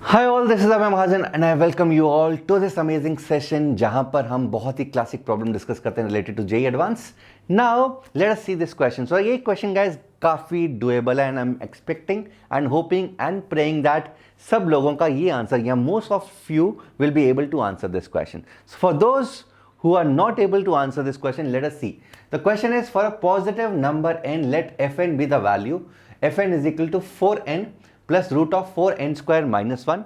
Hi all, this is Abhay Mahajan and I welcome you all to this amazing session जहां पर हम बहुत ही classic problem discuss करते हैं related to JEE Advanced. Now let us see this question. So ये question guys काफी doable है and I am expecting and hoping and praying that सब लोगों का ये आंसर या most of you will be able to answer this question. For those who are not able to answer this question, let us see. The question is, for a positive number n, let fn be the value. Fn is equal to 4n plus root of 4n square minus 1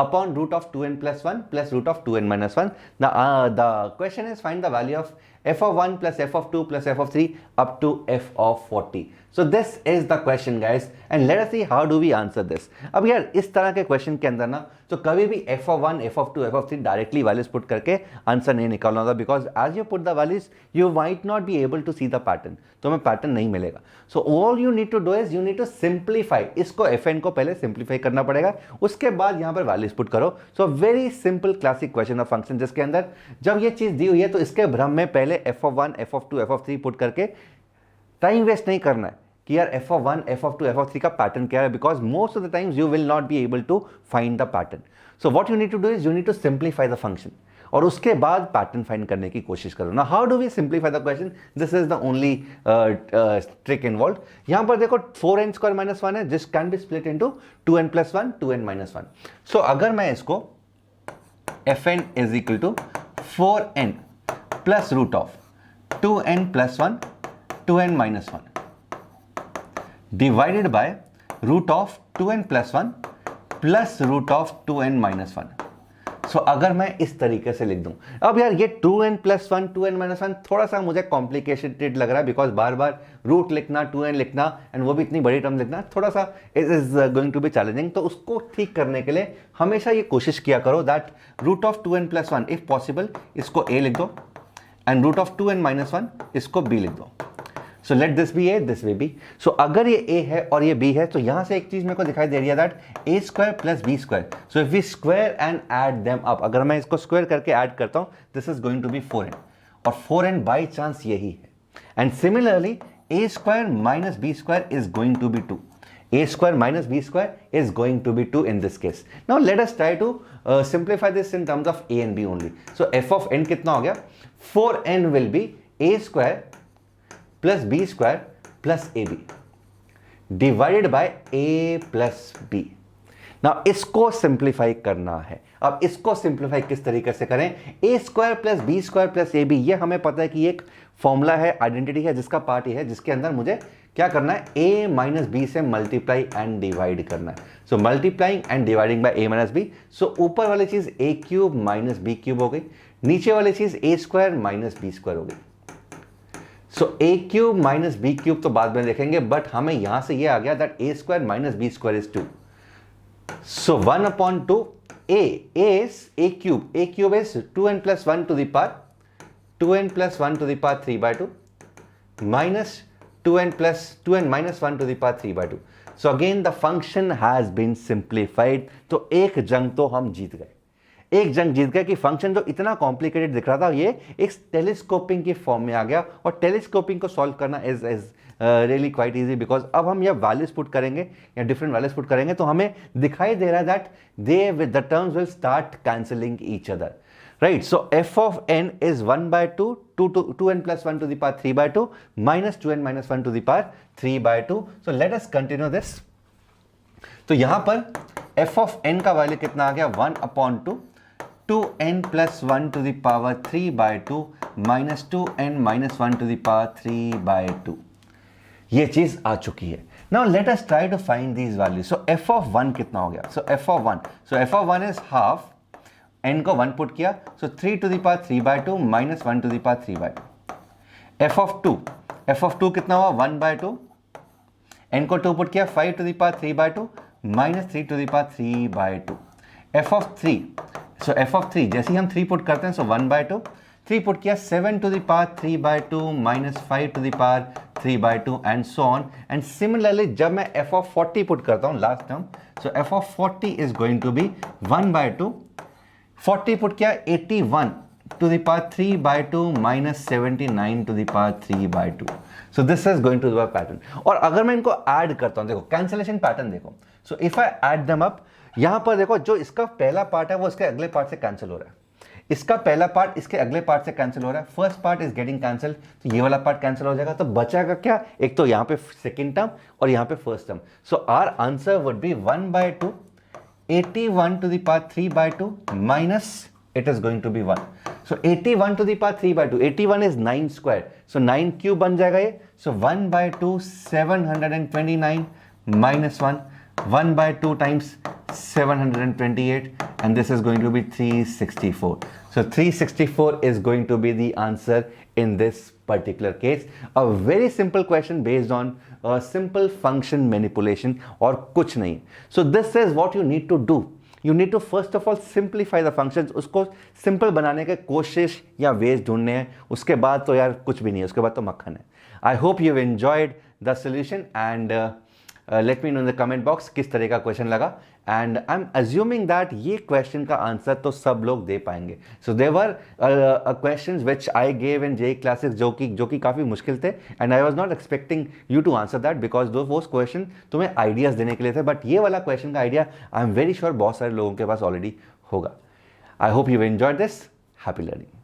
upon root of 2n plus 1 plus root of 2n minus 1. Now the question is, find the value of f of 1 plus f of 2 plus f of 3 up to f of 40. So this is the question guys, and let us see how do we answer this. अब यार इस तरह के question के अंदर ना तो कभी भी f of 1, f of 2, f of 3 directly values put करके आंसर नहीं निकालना होगा, because as you put the values you might not be able to see the pattern, तो हमें पैटर्न नहीं मिलेगा. So all you need to do is you need to simplify. इसको fn को पहले सिंप्लीफाई करना पड़ेगा, उसके बाद यहाँ पर वैल्यूज पुट करो. So very simple classic question of function, जिसके अंदर जब ये चीज दी हुई है तो इसके भ्रम में पहले f of 1, f of 2, f of 3 put करके टाइम वेस्ट नहीं करना है कि यार f of 1, f of 2, f of 3 का पैटर्न क्या है, because most of the times you will not be able to find the pattern. So what you need to do is you need to simplify the function और उसके बाद pattern find करने की कोशिश करो. ना how do we simplify the question, this is the only trick involve. यहां पर देखो 4n स्क्वायर माइनस 1 है, जिस can be split into 2n plus 1, 2n minus 1. So अगर मैं इसको fn is equal to 4n plus root of 2n plus 1, 2n minus 1 divided by root of 2n plus 1 plus root of 2n minus 1. So अगर मैं इस तरीके से लिख दूं, अब यार ये 2n प्लस 1, 2n माइनस 1 थोड़ा सा मुझे कॉम्प्लिकेटेड लग रहा है, बिकॉज बार बार रूट लिखना, 2n लिखना एंड वो भी इतनी बड़ी टर्म लिखना थोड़ा सा it is going to be challenging. तो उसको ठीक करने के लिए हमेशा ये कोशिश किया करो that root of 2n plus 1 if possible इसको a लिख दो and root of 2n minus 1 इसको b लिख दो. So let this be a, this way b. So अगर ये a है और ये b है तो यहां से एक चीज मेरे को दिखाई दे रही है that a square plus b square. So if we square and add them up, अगर मैं इसको स्क्वायर करके ऐड करता हूं this is going to be 4n और 4n बाई चांस यही है. And similarly a square minus b square is going to be 2. a square minus b square is going to be 2 in this case. Now let us try to simplify this in terms of a and b only. So f of n कितना हो गया, 4n will be a square plus b square plus ab divided by a plus b. Now इसको simplify करना है. अब इसको simplify किस तरीके से करें, a square plus B square plus A B, ये हमें पता है कि एक फॉर्मूला है, आइडेंटिटी है, जिसका पार्ट ये है, जिसके अंदर मुझे क्या करना है, a माइनस बी से मल्टीप्लाई एंड डिवाइड करना है. So multiplying and dividing by a minus b. So ऊपर वाली चीज a cube minus b cube हो गई, नीचे वाली चीज a square minus B square हो गई. So a cube minus b cube तो बाद में देखेंगे, बट हमें यहां से ये आ गया that a square minus B square is 2. So 1 upon 2, a is a cube is 2n plus 1 to the power 2n plus 1 to the power 3 by 2 minus 2n minus 1 to the power 3 by 2. So again the function has been simplified. तो एक जंग तो हम जीत गए, एक जंग जीत गए कि फंक्शन जो इतना कॉम्प्लिकेटेड दिख रहा था ये एक टेलीस्कोपिंग की फॉर्म में आ गया. और टेलीस्कोपिंग को सॉल्व करना is really quite easy, because अब हम ये वैल्यूज पुट करेंगे या डिफरेंट वैल्यूज पुट करेंगे तो हमें दिखाई दे रहा है that they with the terms will start cancelling each other, right. So f of n is 1 by 2, 2n plus 1 to the power 3 by 2 minus 2n minus 1 to the power 3 by 2. So let us continue this. तो यहां पर f of n का value कितना आ गया, 1 upon 2 2n plus 1 to the power 3 by 2 minus 2n minus 1 to the power 3 by 2. ये चीज आ चुकी है. Now let us try to find these values. So f of 1 कितना हो गया, so f of 1, so f of 1 is half, n को 1 put किया, सो 3 to the power 3 by 2 minus 1 to the power 3 by 2. f of 2 कितना हुआ, 1 by 2, n को 2 put किया, 5 to the power 3 by 2 minus 3 to the power 3 by 2. f of 3, so f of 3 जैसे ही हम 3 put करते हैं, सो 1 by 2, 3 पुट किया, 7 to the power 3 by 2 minus 5 to the power 3 by 2 and so on. And similarly जब मैं f of 40 put करता हूँ last term, so f of 40 is going to be 1 by 2, 40 put किया, 81 to the power 3 by 2 minus 79 to the power 3 by 2. So this is going to be a pattern. और अगर मैं इनको add करता हूँ, देखो कैंसिलेशन पैटर्न देखो. So if I add them up, यहां पर देखो जो इसका पहला पार्ट है वो इसके अगले पार्ट से कैंसिल हो रहा है, इसका पहला पार्ट इसके अगले पार्ट से कैंसिल हो रहा है, first part is getting cancel, तो ये वाला पार्ट कैंसिल हो जाएगा, तो बचाएगा क्या, एक तो यहाँ पे सेकंड टर्म और यहाँ पे first term. So our answer would be 1/2 81 to the power 3/2 minus it is going to be 1. So 81 to the power 3/2, 81 is 9 square, so 9 cube बन जाएगा ये, so 1/2 729 minus 1, 1/2 times 728, and this is going to be 364. So 364 is going to be the answer in this particular case. A very simple question based on a simple function manipulation और कुछ नहीं. So this is what you need to do. You need to first of all simplify the functions. उसको simple बनाने के कोशिश या ways ढूंढने हैं, उसके बाद तो यार कुछ भी नहीं है, उसके बाद तो मक्खन है. I hope you've enjoyed the solution and let me know in the comment box किस तरह का क्वेश्चन लगा, and I am assuming that ये क्वेश्चन का आंसर तो सब लोग दे पाएंगे. So there were questions which I gave in JEE classes जो कि काफ़ी मुश्किल थे, and I was not expecting you to answer that because वो क्वेश्चन तुम्हें आइडियाज़ देने के लिए थे, बट ये वाला क्वेश्चन का idea I am very sure बहुत सारे लोगों के पास ऑलरेडी होगा. I hope you enjoyed this. Happy learning.